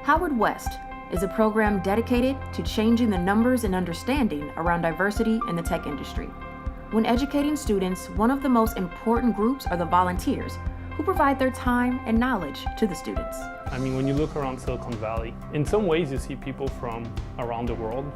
Howard West is a program dedicated to changing the numbers and understanding around diversity in the tech industry. When educating students, one of the most important groups are the volunteers, who provide their time and knowledge to the students. I mean, when you look around Silicon Valley, in some ways you see people from around the world,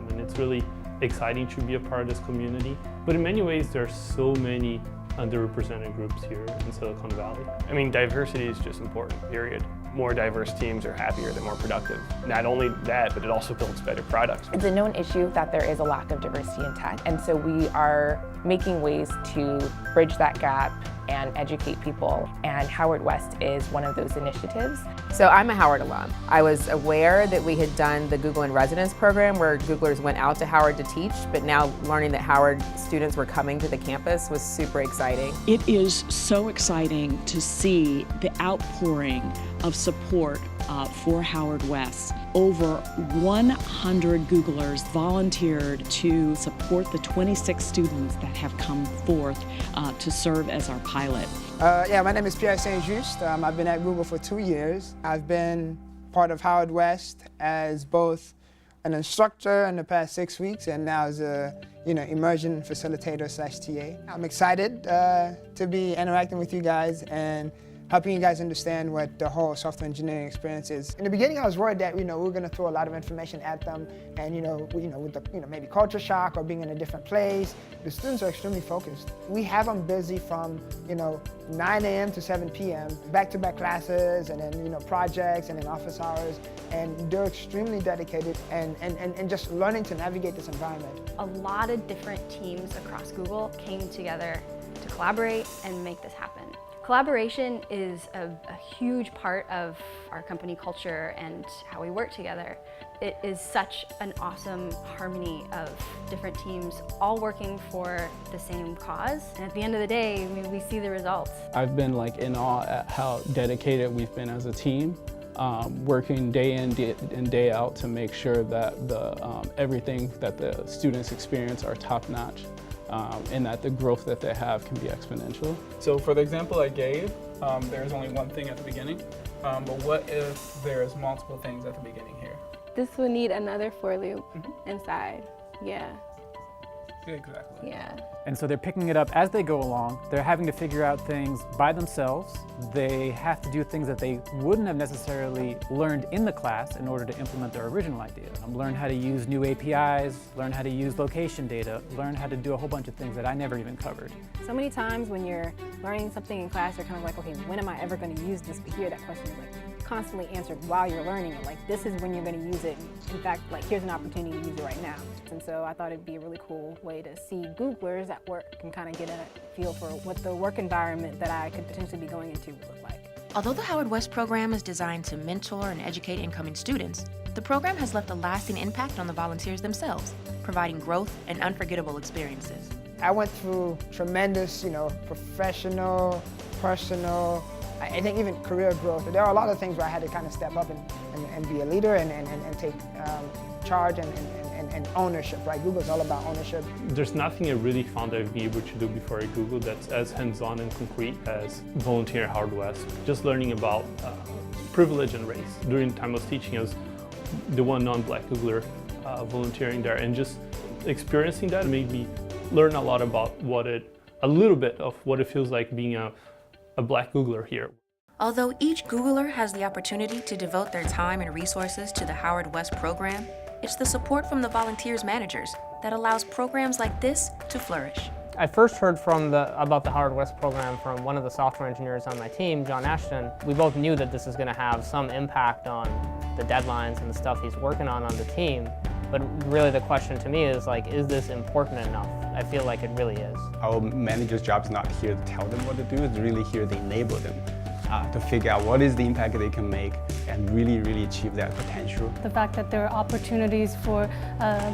and it's really exciting to be a part of this community. But in many ways, there are so many underrepresented groups here in Silicon Valley. I mean, diversity is just important, period. More diverse teams are happier, they're more productive. Not only that, but it also builds better products. It's a known issue that there is a lack of diversity in tech, and so we are making ways to bridge that gap and educate people, and Howard West is one of those initiatives. So I'm a Howard alum. I was aware that we had done the Google in Residence program where Googlers went out to Howard to teach, but now learning that Howard students were coming to the campus was super exciting. It is so exciting to see the outpouring of support for Howard West. Over 100 Googlers volunteered to support the 26 students that have come forth to serve as our pilot. Yeah, my name is Pierre Saint-Just. I've been at Google for 2 years. I've been part of Howard West as both an instructor in the past 6 weeks and now as a immersion facilitator / TA. I'm excited to be interacting with you guys and helping you guys understand what the whole software engineering experience is. In the beginning, I was worried that we were going to throw a lot of information at them, and with the maybe culture shock or being in a different place. The students are extremely focused. We have them busy from 9 a.m. to 7 p.m. back-to-back classes, and then projects, and then office hours, and they're extremely dedicated and just learning to navigate this environment. A lot of different teams across Google came together to collaborate and make this happen. Collaboration is a huge part of our company culture and how we work together. It is such an awesome harmony of different teams all working for the same cause. And at the end of the day, we see the results. I've been in awe at how dedicated we've been as a team, working day in and day out to make sure that everything that the students experience are top-notch. And that the growth that they have can be exponential. So for the example I gave, there's only one thing at the beginning, but what if there's multiple things at the beginning here? This will need another for loop inside, yeah. Exactly. Yeah. And so they're picking it up as they go along. They're having to figure out things by themselves. They have to do things that they wouldn't have necessarily learned in the class in order to implement their original idea. Learn how to use new APIs, learn how to use location data, learn how to do a whole bunch of things that I never even covered. So many times when you're learning something in class, you're kind of like, okay, when am I ever going to use this? But here that question is constantly answered while you're learning it. This is when you're going to use it. In fact, here's an opportunity to use it right now. And so I thought it'd be a really cool way to see Googlers at work and kind of get a feel for what the work environment that I could potentially be going into would look like. Although the Howard West program is designed to mentor and educate incoming students, the program has left a lasting impact on the volunteers themselves, providing growth and unforgettable experiences. I went through tremendous, professional, personal, I think even career growth. There are a lot of things where I had to kind of step up and be a leader and take charge and ownership, right? Google's all about ownership. There's nothing I really found I've been able to do before at Google that's as hands-on and concrete as volunteer at Howard West. Just learning about privilege and race. During the time I was teaching, I was the one non-Black Googler volunteering there, and just experiencing that made me learn a lot about a little bit of what it feels like being a Black Googler here. Although each Googler has the opportunity to devote their time and resources to the Howard West program, it's the support from the volunteers managers that allows programs like this to flourish. I first heard about the Howard West program from one of the software engineers on my team, John Ashton. We both knew that this is going to have some impact on the deadlines and the stuff he's working on the team. But really the question to me is is this important enough? I feel like it really is. Our manager's job is not here to tell them what to do, it's really here to enable them to figure out what is the impact they can make and really achieve that potential. The fact that there are opportunities for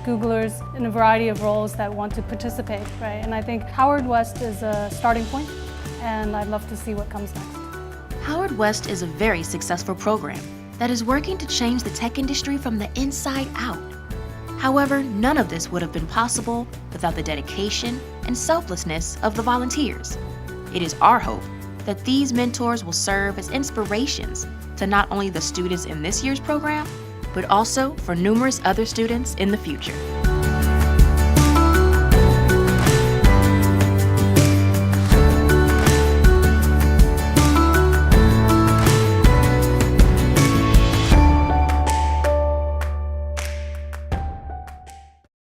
Googlers in a variety of roles that want to participate, right? And I think Howard West is a starting point, and I'd love to see what comes next. Howard West is a very successful program that is working to change the tech industry from the inside out. However, none of this would have been possible without the dedication and selflessness of the volunteers. It is our hope that these mentors will serve as inspirations to not only the students in this year's program, but also for numerous other students in the future.